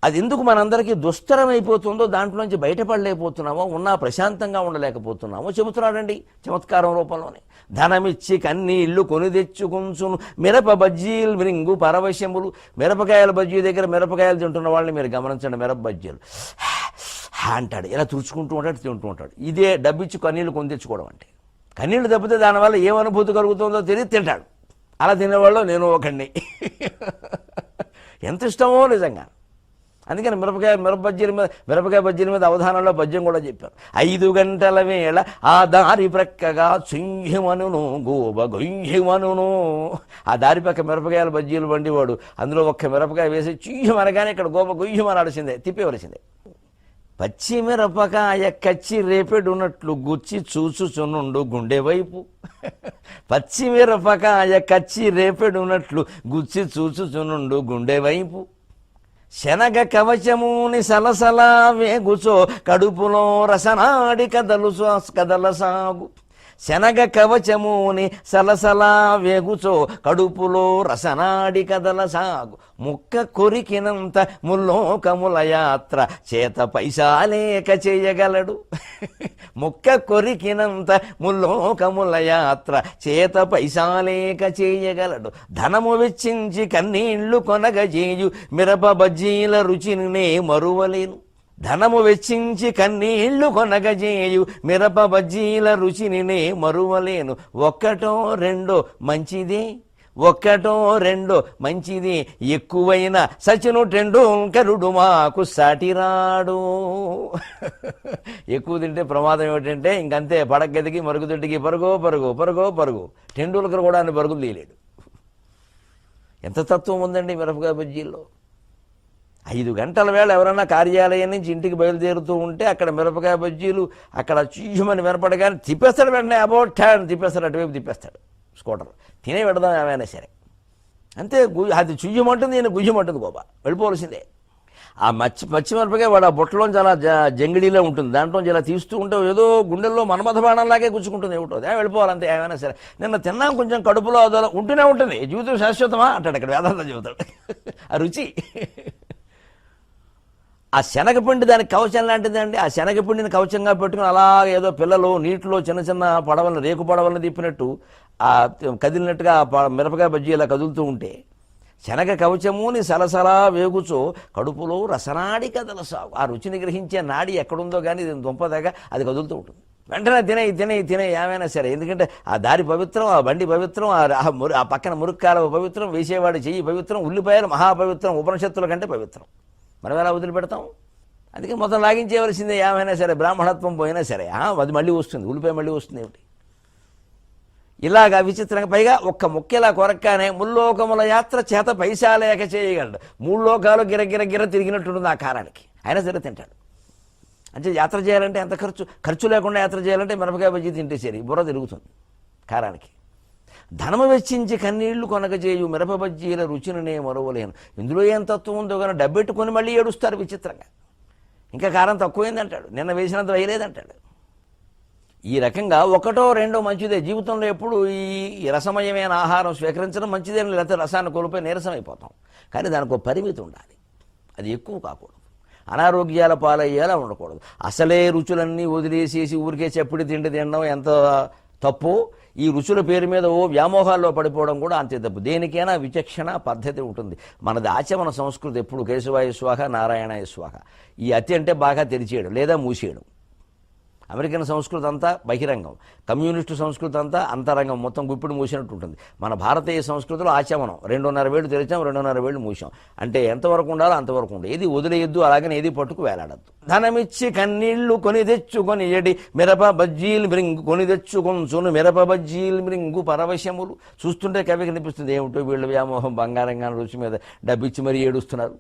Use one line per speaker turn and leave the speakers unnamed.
అది ఎందుకు మనందరికీ దుస్తరం అయిపోతుందో, దాంట్లోంచి బయటపడలేకపోతున్నామో, ఉన్నా ప్రశాంతంగా ఉండలేకపోతున్నామో చెబుతున్నాడండి చమత్కారం రూపంలోనే. ధనమిచ్చి కన్నీళ్లు కొని తెచ్చుకుంచును మిరప బజ్జీలు మిరింగు పరవశములు. మిరపకాయల బజ్జీ దగ్గర మిరపకాయలు తింటున్న వాళ్ళని మీరు గమనించండి. మిరప బజ్జీలు అంటాడు, ఇలా తుడుచుకుంటూ ఉంటాడు, తింటూ ఉంటాడు. ఇదే డబ్బిచ్చి కన్నీళ్లు కొని తెచ్చుకోవడం అంటే. కన్నీళ్లు తప్పితే దానివల్ల ఏం అనుభూతి కలుగుతుందో తెలియదు, తింటాడు. అలా తినేవాళ్ళు నేను ఒకడిని. ఎంత ఇష్టమో నిజంగా. అందుకని మిరపకాయ బజ్జీల మీద అవధానంలో పద్యం కూడా చెప్పారు. 5 గంటల వేళ ఆ దారి ప్రక్కగా సింహమనును గోబ గొయ్యమనును. ఆ దారి పక్క మిరపకాయల బజ్జీలు వండివాడు అందులో ఒక్క మిరపకాయ వేసి చింహమనగానే ఇక్కడ గోబ గొయ్యమనాల్సిందే, తిప్పేవలసిందే. పచ్చిమిరపకాయ కచ్చి రేపెడున్నట్లు గుచ్చి చూచుచునుండు గుండె వైపు. పచ్చిమిరపకాయ కచ్చి రేపెడున్నట్లు గుచ్చి చూచుచునుండు గుండె వైపు. శనగ కవచముని సలసలా వేగుచో కడుపులో రసనాడి కదల సాగు. శనగ కవచముని సలసలా వేగుచో కడుపులో రసనాడి కదల సాగు. ముక్క కొరికినంత ముల్లోకముల యాత్ర చేత పైసాలేక చేయగలడు. ముక్క కొరికినంత ముల్లోకముల యాత్ర చేత పైసాలేక చేయగలడు. ధనము వెచ్చించి కన్నీళ్లు కొనగజేయు మిరప బజ్జీల రుచిని మరువలేను. ధనము వెచ్చించి కన్నీళ్లు కొనగజేయు మిరప బజ్జీల రుచిని మరువలేను. ఒక్కటో రెండో మంచిదే, ఒక్కటో రెండో మంచిది, ఎక్కువైన సచిను టెండూల్కరుడు మాకు సాటిరాడు. ఎక్కువ తింటే ప్రమాదం ఏమిటంటే ఇంకంతే, పడగదికి మరుగుదొడ్డికి పరుగో పరుగు పరుగో పరుగు. టెండూల్కర్ కూడా అన్ని పరుగులు తీయలేడు. ఎంత తత్వం ఉందండి మిరపకాయ బజ్జీల్లో. 5 గంటల వేళ ఎవరైనా కార్యాలయం నుంచి ఇంటికి బయలుదేరుతూ ఉంటే అక్కడ మిరపకాయ బజ్జీలు అక్కడ చూయమని వినపడగానే తిప్పేస్తాడు. వెంటనే అబౌట్ టైం తిప్పేస్తాడు, అటువైపు తిప్పేస్తాడు స్కూటర్. తినే పెడదాం ఏమైనా సరే అంతే. అది చుయ్యమంటుంది, నేను గుయ్యమంటుంది గోబా, వెళ్ళిపోవలసిందే. ఆ పచ్చిమిరపకాయ వాడు ఆ బుట్టలోంచి అలా జంగిడిలో ఉంటుంది, దాంట్లోంచి ఇలా తీస్తూ ఉంటే ఏదో గుండెల్లో మన్మథ బాణంలాగే గుచ్చుకుంటుంది. ఏమిటో వెళ్ళిపోవాలంతే ఏమైనా సరే. నిన్న తిన్నాం కొంచెం కడుపులో అదో ఉంటూనే ఉంటుంది. జీవితం శాశ్వతమా అంటాడు అక్కడ వేదాంతం చెబుతాడు. ఆ రుచి. ఆ శనగపిండి దానికి కవచం లాంటిదండి. ఆ శనగపిండిని కవచంగా పెట్టుకుని అలా ఏదో పిల్లలు నీటిలో చిన్న చిన్న పడవలను, రేకు పడవలను తిప్పినట్టు ఆ కదిలినట్టుగా మిరపకాయ బజ్జీ ఇలా కదులుతూ ఉంటే, శనగ కవచముని సలసలా వేగుచో కడుపులో రసనాడి కదల సాగు. ఆ రుచిని గ్రహించే నాడి ఎక్కడుందో కానీ దుంపదగా అది కదులుతూ ఉంటుంది. వెంటనే తినే ఏమైనా సరే. ఎందుకంటే ఆ దారి పవిత్రం, ఆ బండి పవిత్రం, ఆ పక్కన మురుక్కాల పవిత్రం, వేసేవాడి చెయ్యి పవిత్రం, ఉల్లిపాయలు మహాపవిత్రం, ఉపనిషత్తుల కంటే పవిత్రం. మనం ఎలా వదిలిపెడతాం? అందుకే మొత్తం లాగించేవలసిందే ఏమైనా సరే. బ్రాహ్మణత్వం పోయినా సరే అది మళ్ళీ వస్తుంది, ఉల్లిపాయ మళ్ళీ వస్తుంది. ఏమిటి ఇలాగా విచిత్రంగా? పైగా ఒక్క ముక్కెలా కొరక్కానే ముల్లోకముల యాత్ర చేత పైసాలేక చేయగలడు. 3 లోకాలు గిర తిరిగినట్టుంటుంది ఆ కారానికి. అయినా సరే తింటాడు. అంటే యాత్ర చేయాలంటే ఎంత ఖర్చు లేకుండా యాత్ర చేయాలంటే మిరపకాయ బజ్జీ తింటే సరి, బుర్ర తిరుగుతుంది కారానికి. ధనము వెచ్చించి కన్నీళ్లు కొనగజేయు మిరప బజ్జీల రుచిని మరువలేను. ఇందులో ఏం తత్వం ఉందో కానీ డబ్బెట్టుకొని మళ్ళీ ఏడుస్తారు విచిత్రంగా. ఇంకా కారం తక్కువైందంటాడు, నిన్న వేసినంత వేయలేదంటాడు. ఈ రకంగా ఒకటో రెండో మంచిదే. జీవితంలో ఎప్పుడు ఈ రసమయమైన ఆహారం స్వీకరించడం మంచిదే. లేకపోతే రసాన్ని కోల్పోయి నీరసం అయిపోతాం. కానీ దానికి ఒక పరిమితి ఉండాలి, అది ఎక్కువ కాకూడదు. అనారోగ్యాల పాలయ్యేలా ఉండకూడదు. అసలే రుచులన్నీ వదిలేసేసి ఊరికే చెప్పుడు తినడం ఎంత తప్పు. ఈ రుచుల పేరు మీద వ్యామోహాల్లో పడిపోవడం కూడా అంతే తప్పు. దేనికైనా విచక్షణ పద్ధతి ఉంటుంది. మనది ఆచమన సంస్కృతి ఎప్పుడు కేశవాయ స్వాహ నారాయణాయ స్వాహ. ఈ అతి అంటే బాగా తెరిచేయడం లేదా మూసేయడం. అమెరికన్ సంస్కృతి అంతా బహిరంగం, కమ్యూనిస్టు సంస్కృతి అంతా అంతరంగం, మొత్తం గుప్పిడి మూసినట్టు ఉంటుంది. మన భారతీయ సంస్కృతిలో ఆచమనం 2.5 వేళ్ళు తెరిచాం, 2.5 వేళ్ళు మూసాం. అంటే ఎంతవరకు ఉండాలో అంతవరకు ఉండే. ఏది వదిలేయద్దు, అలాగని ఏది పట్టుకు వేలాడద్దు. ధనమిచ్చి కన్నీళ్లు కొని తెచ్చుకొని ఎడి మిరప బజ్జీలు మిరింగు కొని తెచ్చుకొంచును మిరప బజ్జీలు మిరింగు పరవశములు. చూస్తుంటే కవి కనిపిస్తుంది, ఏమిటో వీళ్ళ వ్యామోహం బంగారంగా రుచి మీద డబ్బిచ్చి మరీ ఏడుస్తున్నారు.